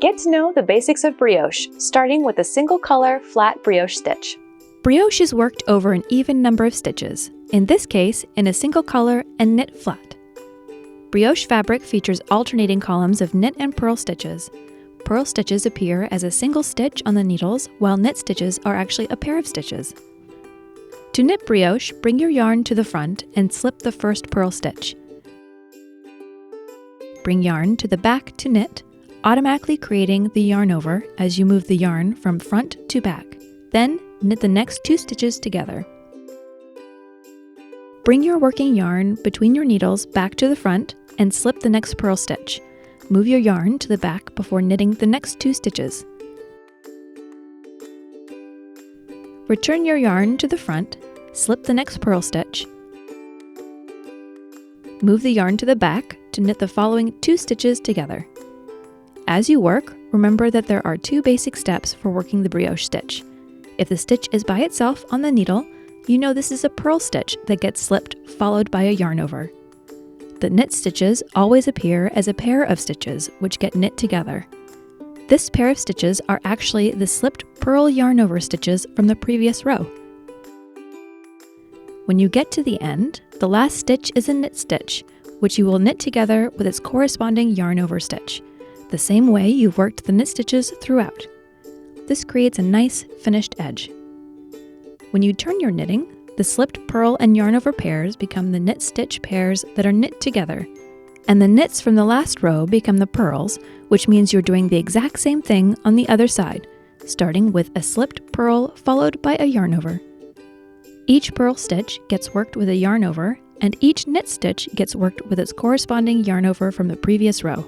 Get to know the basics of brioche, starting with a single color flat brioche stitch. Brioche is worked over an even number of stitches, in this case in a single color and knit flat. Brioche fabric features alternating columns of knit and purl stitches. Purl stitches appear as a single stitch on the needles, while knit stitches are actually a pair of stitches. To knit brioche, bring your yarn to the front and slip the first purl stitch. Bring yarn to the back to knit, automatically creating the yarn over as you move the yarn from front to back. Then, knit the next 2 stitches together. Bring your working yarn between your needles back to the front and slip the next purl stitch. Move your yarn to the back before knitting the next 2 stitches. Return your yarn to the front, slip the next purl stitch. Move the yarn to the back to knit the following 2 stitches together. As you work, remember that there are 2 basic steps for working the brioche stitch. If the stitch is by itself on the needle, you know this is a purl stitch that gets slipped followed by a yarn over. The knit stitches always appear as a pair of stitches which get knit together. This pair of stitches are actually the slipped purl yarn over stitches from the previous row. When you get to the end, the last stitch is a knit stitch, which you will knit together with its corresponding yarn over stitch, the same way you've worked the knit stitches throughout. This creates a nice finished edge. When you turn your knitting, the slipped purl and yarn over pairs become the knit stitch pairs that are knit together, and the knits from the last row become the purls, which means you're doing the exact same thing on the other side, starting with a slipped purl followed by a yarn over. Each purl stitch gets worked with a yarn over, and each knit stitch gets worked with its corresponding yarn over from the previous row.